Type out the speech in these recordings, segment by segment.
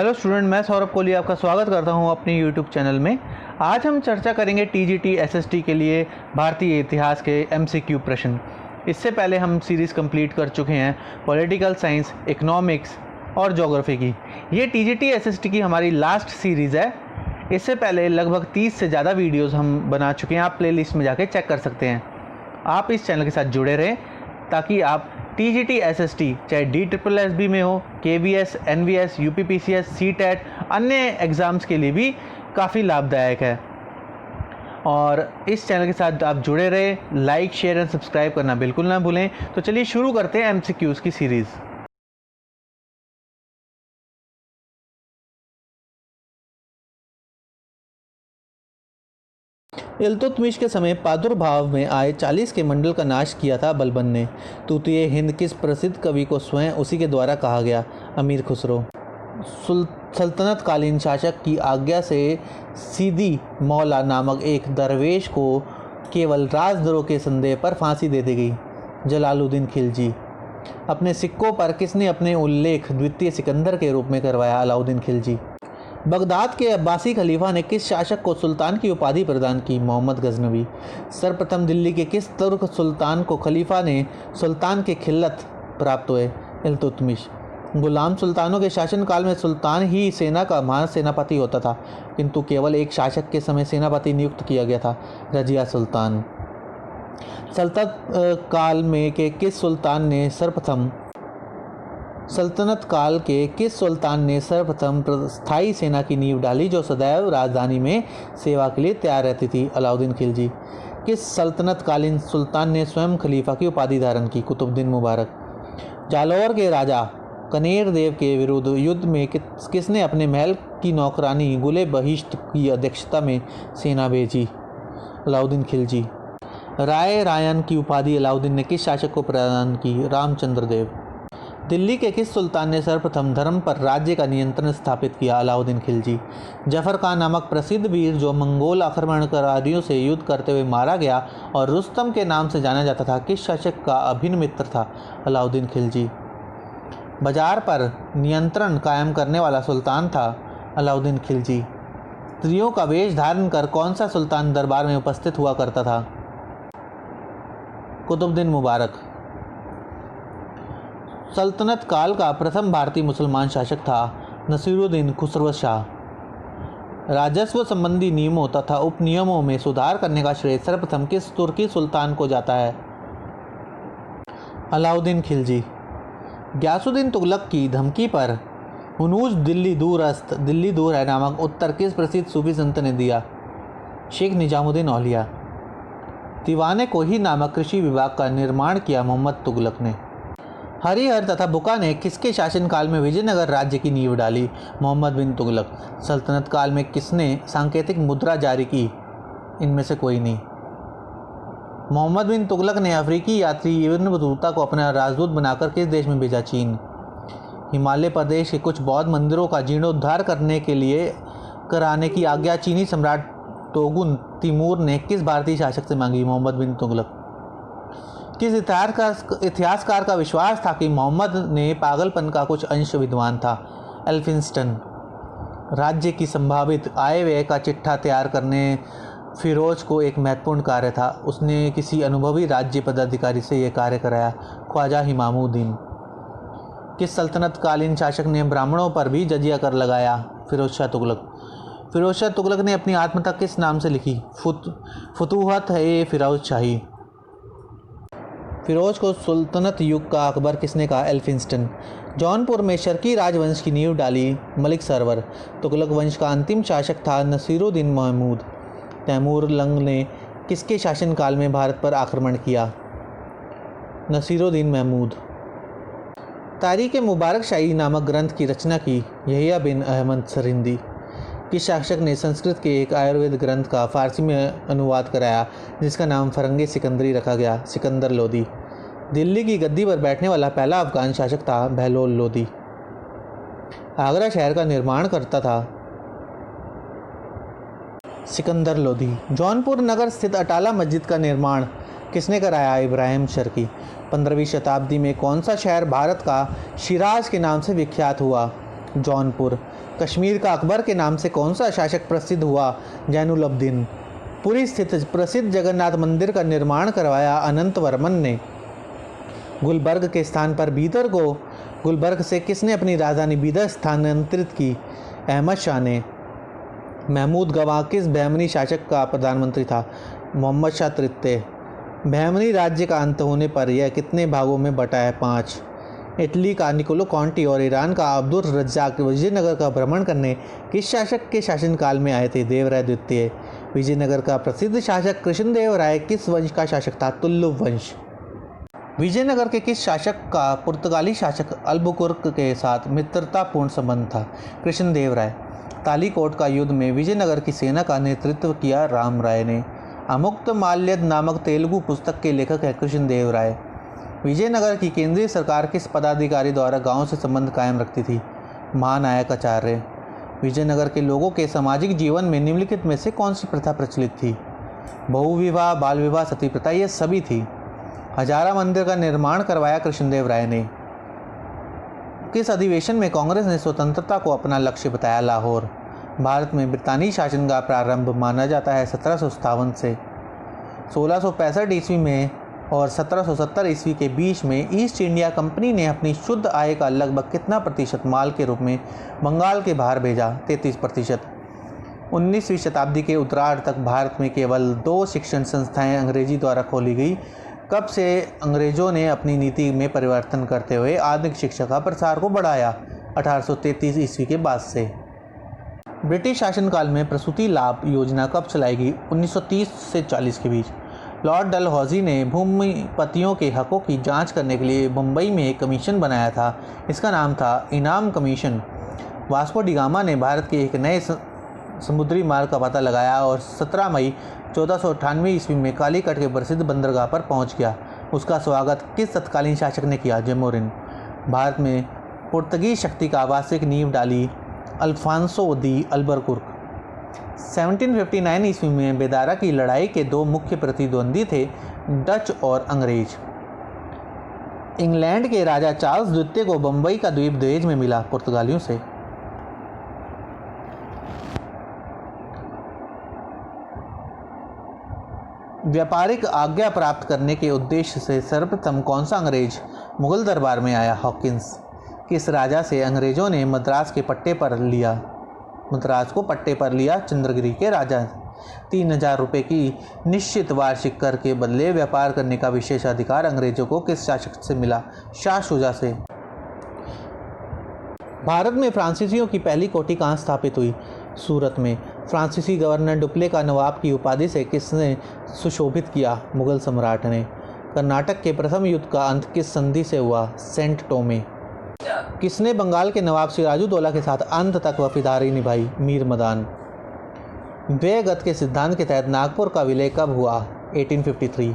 Hello student, मैं सौरभ कोहली आपका स्वागत करता हूं अपनी यूट्यूब चैनल में। आज हम चर्चा करेंगे टीजीटी एसएसटी के लिए भारतीय इतिहास के एमसीक्यू प्रश्न। इससे पहले हम सीरीज़ कंप्लीट कर चुके हैं पॉलिटिकल साइंस, इकोनॉमिक्स और ज्योग्राफी की। ये टीजीटी एसएसटी की हमारी लास्ट सीरीज़ है। इससे पहले लगभग 30 से ज़्यादा वीडियोज़ हम बना चुके हैं। आप प्लेलिस्ट में जाके चेक कर सकते हैं। आप इस चैनल के साथ जुड़े रहें ताकि आप टीजीटी एसएसटी चाहे DSSB में हो, KVS, NVS, UPPCS, CTET, अन्य एग्ज़ाम्स के लिए भी काफ़ी लाभदायक है। और इस चैनल के साथ आप जुड़े रहे, लाइक, शेयर एंड सब्सक्राइब करना बिल्कुल ना भूलें। तो चलिए शुरू करते हैं MCQs की सीरीज़। इल्तुतमिश के समय प्रादुर्भाव में आए 40 के मंडल का नाश किया था बलबन ने। तूतीय हिंद किस प्रसिद्ध कवि को स्वयं उसी के द्वारा कहा गया? अमीर खुसरो। सल्तनतकालीन शासक की आज्ञा से सीदी मौला नामक एक दरवेश को केवल राजद्रोह के संदेह पर फांसी दे दी गई? जलालुद्दीन खिलजी। अपने सिक्कों पर किसने अपने उल्लेख द्वितीय सिकंदर के रूप में करवाया? अलाउद्दीन खिलजी। बगदाद के अब्बासी खलीफा ने किस शासक को सुल्तान की उपाधि प्रदान की? मोहम्मद गजनवी। सर्वप्रथम दिल्ली के किस तुर्क सुल्तान को खलीफा ने सुल्तान के खिल्लत प्राप्त हुए? इल्तुतमिश। गुलाम सुल्तानों के शासनकाल में सुल्तान ही सेना का महासेनापति होता था, किंतु केवल एक शासक के समय सेनापति नियुक्त किया गया था, रजिया सुल्तान। सल्तनत काल में के किस सुल्तान ने सर्वप्रथम स्थायी सेना की नींव डाली जो सदैव राजधानी में सेवा के लिए तैयार रहती थी? अलाउद्दीन खिलजी। किस सल्तनतकालीन सुल्तान ने स्वयं खलीफा की उपाधि धारण की? कुतुबुद्दीन मुबारक। जालौर के राजा कनेर देव के विरुद्ध युद्ध में किसने अपने महल की नौकरानी गुले बहिश्त की अध्यक्षता में सेना भेजी? अलाउद्दीन खिलजी। राय रायन की उपाधि अलाउद्दीन ने किस शासक को प्रदान की? रामचंद्र देव। दिल्ली के किस सुल्तान ने सर्वप्रथम धर्म पर राज्य का नियंत्रण स्थापित किया? अलाउद्दीन खिलजी। जफर खान नामक प्रसिद्ध वीर जो मंगोल आक्रमणकारियों से युद्ध करते हुए मारा गया और रुस्तम के नाम से जाना जाता था, किस शासक का अभिन्न मित्र था? अलाउद्दीन खिलजी। बाजार पर नियंत्रण कायम करने वाला सुल्तान था? अलाउद्दीन खिलजी। स्त्रियों का वेश धारण कर कौन सा सुल्तान दरबार में उपस्थित हुआ करता था? कुतुबुद्दीन मुबारक। सल्तनत काल का प्रथम भारतीय मुसलमान शासक था? नसीरुद्दीन खुसरो शाह। राजस्व संबंधी नियमों तथा उपनियमों में सुधार करने का श्रेय सर्वप्रथम किस तुर्की सुल्तान को जाता है? अलाउद्दीन खिलजी। गयासुद्दीन तुगलक की धमकी पर हुनूज दिल्ली दूर है नामक उत्तर किस प्रसिद्ध सूफी संत ने दिया? शेख निजामुद्दीन औलिया। दीवाने कोही नामक कृषि विभाग का निर्माण किया? मोहम्मद तुगलक ने। हरिहर तथा बुका ने किसके शासनकाल में विजयनगर राज्य की नींव डाली? मोहम्मद बिन तुगलक। सल्तनत काल में किसने सांकेतिक मुद्रा जारी की? इनमें से कोई नहीं। मोहम्मद बिन तुगलक ने अफ्रीकी यात्री इब्न बतूता को अपना राजदूत बनाकर किस देश में भेजा? चीन। हिमालय प्रदेश के कुछ बौद्ध मंदिरों का जीर्णोद्धार कराने की आज्ञा चीनी सम्राट तोगुन तिमूर ने किस भारतीय शासक से मांगी? मोहम्मद बिन तुगलक। किस इतिहासकार का विश्वास था कि मोहम्मद ने पागलपन का कुछ अंश विद्वान था? एल्फिंस्टन। राज्य की संभावित आय व्यय का चिट्ठा तैयार करने फिरोज को एक महत्वपूर्ण कार्य था। उसने किसी अनुभवी राज्य पदाधिकारी से यह कार्य कराया? ख्वाजा इमामुद्दीन। किस सल्तनतकालीन शासक ने ब्राह्मणों पर भी जजिया कर लगाया? फिरोज शाह तुगलक। फिरोज शाह तुगलक ने अपनी आत्मकथा किस नाम से लिखी? फुतूहत-ए-फिरोज शाही। फिरोज को सुल्तनत युग का अकबर किसने कहा? एल्फिंस्टन। जौनपुर में शर्की राजवंश की नींव डाली? मलिक सरवर। तुगलक वंश का अंतिम शासक था नसीरुद्दीन महमूद। तैमूर लंग ने किसके शासनकाल में भारत पर आक्रमण किया? नसीरुद्दीन महमूद। तारीख-ए-मुबारक शाही नामक ग्रंथ की रचना की? यहिया बिन अहमद सरहिंदी। किस शासक ने संस्कृत के एक आयुर्वेद ग्रंथ का फारसी में अनुवाद कराया जिसका नाम फरंगे सिकंदरी रखा गया? सिकंदर लोदी। दिल्ली की गद्दी पर बैठने वाला पहला अफगान शासक था? बहलोल लोदी। आगरा शहर का निर्माण करता था? सिकंदर लोदी। जौनपुर नगर स्थित अटाला मस्जिद का निर्माण किसने कराया? इब्राहिम शर्की। 15वीं शताब्दी में कौन सा शहर भारत का शिराज के नाम से विख्यात हुआ? जौनपुर। कश्मीर का अकबर के नाम से कौन सा शासक प्रसिद्ध हुआ? जैनुलब्दीन। पुरी स्थित प्रसिद्ध जगन्नाथ मंदिर का निर्माण करवाया अनंत वर्मन ने। गुलबर्ग के स्थान पर बीदर को गुलबर्ग से किसने अपनी राजधानी बीदर स्थानांतरित की? अहमद शाह ने। महमूद गवाह किस बहमनी शासक का प्रधानमंत्री था? मोहम्मद शाह तृतीय। बहमनी राज्य का अंत होने पर यह कितने भागों में बटा है? 5। इटली का निकोलो कॉन्टी और ईरान का अब्दुल रज्जाक विजयनगर का भ्रमण करने किस शासक के शासनकाल में आए थे? देवराय द्वितीय। विजयनगर का प्रसिद्ध शासक कृष्णदेवराय किस वंश का शासक था? तुलुव वंश। विजयनगर के किस शासक का पुर्तगाली शासक अल्बुकुर्क के साथ मित्रतापूर्ण संबंध था? कृष्णदेवराय। तालीकोट का युद्ध में विजयनगर की सेना का नेतृत्व किया राम राय ने। अमुक्त माल्यद नामक तेलुगु पुस्तक के लेखक है कृष्णदेवराय। विजयनगर की केंद्रीय सरकार किस पदाधिकारी द्वारा गांव से संबंध कायम रखती थी? महानायक आचार्य। विजयनगर के लोगों के सामाजिक जीवन में निम्नलिखित में से कौन सी प्रथा प्रचलित थी? बहुविवाह, बाल विवाह, सती प्रथा, ये सभी थी। हजारा मंदिर का निर्माण करवाया कृष्णदेवराय ने। किस अधिवेशन में कांग्रेस ने स्वतंत्रता को अपना लक्ष्य बताया? लाहौर। भारत में ब्रितानी शासन का प्रारंभ माना जाता है 1757 से। 1665 ईस्वी में और 1770 ईस्वी के बीच में ईस्ट इंडिया कंपनी ने अपनी शुद्ध आय का लगभग कितना प्रतिशत माल के रूप में बंगाल के बाहर भेजा? 33%। 19वीं शताब्दी के उत्तरार्ध तक भारत में केवल 2 शिक्षण संस्थाएं अंग्रेजी द्वारा खोली गई। कब से अंग्रेजों ने अपनी नीति में परिवर्तन करते हुए आधुनिक शिक्षा का प्रसार को बढ़ाया? 1833 ईस्वी के बाद से। ब्रिटिश शासनकाल में प्रसूति लाभ योजना कब चलाई गई? 1930 से 40 के बीच। लॉर्ड डलहौजी ने भूमिपतियों के हकों की जांच करने के लिए मुंबई में एक कमीशन बनाया था। इसका नाम था इनाम कमीशन। वास्को डी गामा ने भारत के एक नए समुद्री मार्ग का पता लगाया और 17 मई 1498 ईस्वी में कालीकट के प्रसिद्ध बंदरगाह पर पहुंच गया। उसका स्वागत किस तत्कालीन शासक ने किया? जमोरिन। भारत में पुर्तगीज शक्ति का वास्तविक नींव डाली अल्फांसो दी अल्बुकर्क। 1759 ईस्वी में बेदारा की लड़ाई के 2 मुख्य प्रतिद्वंदी थे, डच और अंग्रेज। इंग्लैंड के राजा चार्ल्स द्वितीय को बम्बई का द्वीप दहेज में मिला पुर्तगालियों से। व्यापारिक आज्ञा प्राप्त करने के उद्देश्य से सर्वप्रथम कौन सा अंग्रेज मुगल दरबार में आया? हॉकिंस। किस राजा से अंग्रेजों ने मद्रास को पट्टे पर लिया? चंद्रगिरी के राजा। 3000 रुपये की निश्चित वार्षिक कर के बदले व्यापार करने का विशेष अधिकार अंग्रेजों को किस शासक से मिला? शाह शुजा से। भारत में फ्रांसीसियों की पहली कोठी कहाँ स्थापित हुई? सूरत में। फ्रांसीसी गवर्नर डुप्ले का नवाब की उपाधि से किसने सुशोभित किया? मुगल सम्राट ने। कर्नाटक के प्रथम युद्ध का अंत किस संधि से हुआ? Saint Tome. किसने बंगाल के नवाब सिराजुद्दौला के साथ अंत तक वफादारी निभाई? मीर मदान। व्ययगत के सिद्धांत के तहत नागपुर का विलय कब हुआ? 1853।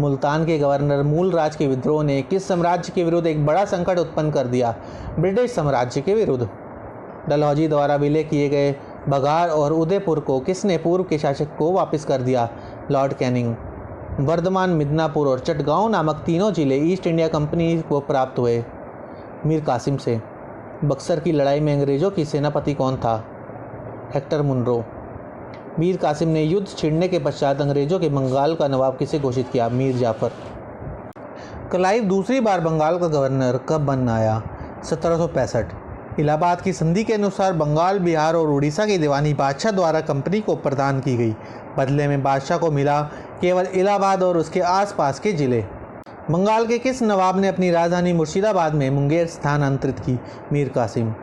मुल्तान के गवर्नर मूलराज के विद्रोह ने किस साम्राज्य के विरुद्ध एक बड़ा संकट उत्पन्न कर दिया? ब्रिटिश साम्राज्य के विरुद्ध। डलहौजी द्वारा विलय किए गए बघार और उदयपुर को किसने पूर्व के शासक को वापस कर दिया? Lord Canning. वर्धमान, मिदनापुर और चटगांव नामक तीनों जिले ईस्ट इंडिया कंपनी को प्राप्त हुए मीर कासिम से। बक्सर की लड़ाई में अंग्रेजों की सेनापति कौन था? Hector Munro. मीर कासिम ने युद्ध छिड़ने के पश्चात अंग्रेजों के बंगाल का नवाब किसे घोषित किया? मीर जाफर। क्लाइव दूसरी बार बंगाल का गवर्नर कब बन आया? 1765। इलाहाबाद की संधि के अनुसार बंगाल, बिहार और उड़ीसा की दीवानी बादशाह द्वारा कंपनी को प्रदान की गई। बदले में बादशाह को मिला केवल इलाहाबाद और उसके आसपास के जिले। बंगाल के किस नवाब ने अपनी राजधानी मुर्शिदाबाद में मुंगेर स्थानांतरित की? मीर कासिम।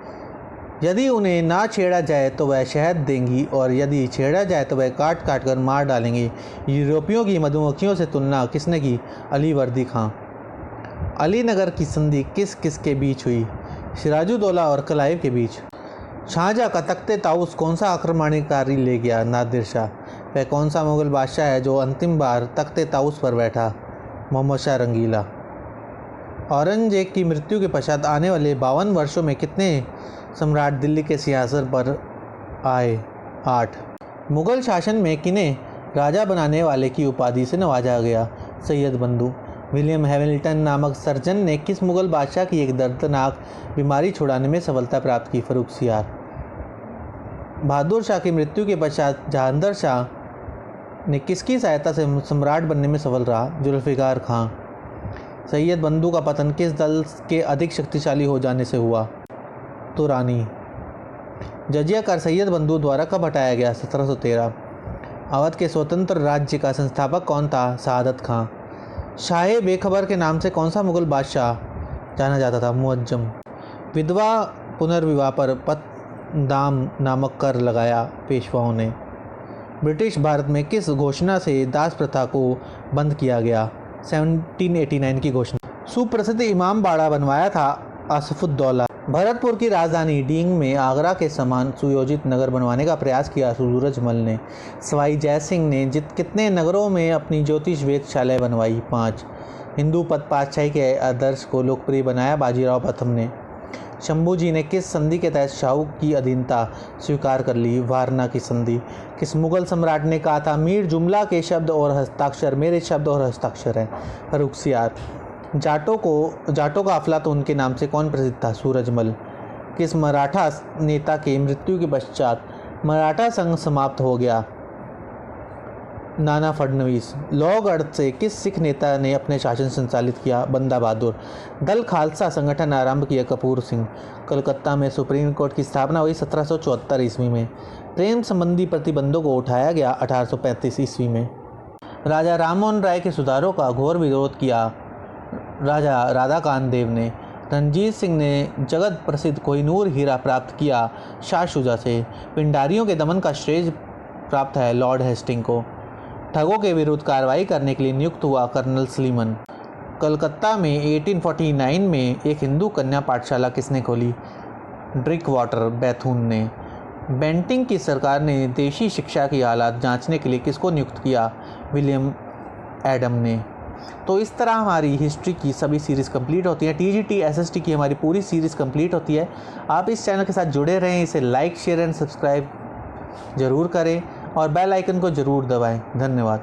यदि उन्हें ना छेड़ा जाए तो वह शहद देंगी और यदि छेड़ा जाए तो वह काट काट कर मार डालेंगी। यूरोपियों की मधुमक्खियों से तुलना किसने की? अली वर्दी खां। अलीनगर की संधि किस किस के बीच हुई? सिराजुद्दौला और क्लाइव के बीच। शाहजहाँ का तख्ते ताउस कौन सा आक्रमणकारी ले गया? नादिर शाह। वह कौन सा मुगल बादशाह है जो अंतिम बार तख्ते ताउस पर बैठा? मोहम्मद शाह रंगीला। औरंगजेब की मृत्यु के पश्चात आने वाले 52 वर्षों में कितने सम्राट दिल्ली के सिंहासन पर आए? 8। मुगल शासन में किन्हें राजा बनाने वाले की उपाधि से नवाजा गया? सैयद बंधु। विलियम हैमिल्टन नामक सर्जन ने किस मुग़ल बादशाह की एक दर्दनाक बीमारी छुड़ाने में सफलता प्राप्त की? फर्रुखसियार। बहादुर शाह की मृत्यु के पश्चात जहांगीर शाह ने किसकी सहायता से सम्राट बनने में सफल रहा? जुल्फ़िकार खां। सैयद बंधु का पतन किस दल के अधिक शक्तिशाली हो जाने से हुआ? तुरानी। जजिया कर सैयद बंधु द्वारा कब हटाया गया? 1713। अवध के स्वतंत्र राज्य का संस्थापक कौन था? शहादत खां। शाहे बेखबर के नाम से कौन सा मुग़ल बादशाह जाना जाता था? मुअज्जम। विधवा पुनर्विवाह पर पतदाम नामक कर लगाया पेशवाओं ने। ब्रिटिश भारत में किस घोषणा से दास प्रथा को बंद किया गया? 1789 की घोषणा। सुप्रसिद्ध इमाम बाड़ा बनवाया था आसफुद्दौला। भरतपुर की राजधानी डींग में आगरा के समान सुयोजित नगर बनवाने का प्रयास किया सूरजमल ने। सवाई जयसिंह ने कितने नगरों में अपनी ज्योतिष वेधशालाएं बनवाई? 5। हिंदू पद पातशाही के आदर्श को लोकप्रिय बनाया बाजीराव प्रथम ने। शंभू जी ने किस संधि के तहत शाहू की अधीनता स्वीकार कर ली? वारना की संधि। किस मुगल सम्राट ने कहा था मीर जुमला के शब्द और हस्ताक्षर मेरे शब्द और हस्ताक्षर हैं? फर्रुखसियार। जाटों का अफलातून के नाम से कौन प्रसिद्ध था? सूरजमल। किस मराठा नेता के मृत्यु के पश्चात मराठा संघ समाप्त हो गया? नाना फडणवीस। लोहगढ़ से किस सिख नेता ने अपने शासन संचालित किया? बंदा बहादुर। दल खालसा संगठन आरंभ किया? कपूर सिंह। कलकत्ता में सुप्रीम कोर्ट की स्थापना हुई 1774 ईस्वी में। प्रेम संबंधी प्रतिबंधों को उठाया गया 1835 ईस्वी में। राजा राममोहन राय के सुधारों का घोर विरोध किया राजा राधाकांत देव ने। रणजीत सिंह ने जगत प्रसिद्ध कोहिनूर हीरा प्राप्त किया शाह शुजा से। पिंडारियों के दमन का श्रेय प्राप्त है लॉर्ड हेस्टिंग को। ठगों के विरुद्ध कार्रवाई करने के लिए नियुक्त हुआ कर्नल स्लीमन। कलकत्ता में 1849 में एक हिंदू कन्या पाठशाला किसने खोली? ड्रिक वाटर बैथून ने। बेंटिंग की सरकार ने देशी शिक्षा की हालात जांचने के लिए किसको नियुक्त किया? विलियम एडम ने। तो इस तरह हमारी हिस्ट्री की सभी सीरीज़ कंप्लीट होती हैं। टीजीटी एसएसटी की हमारी पूरी सीरीज़ कंप्लीट होती है। आप इस चैनल के साथ जुड़े रहें, इसे लाइक शेयर एंड सब्सक्राइब ज़रूर करें और बेल आइकन को ज़रूर दबाएं। धन्यवाद।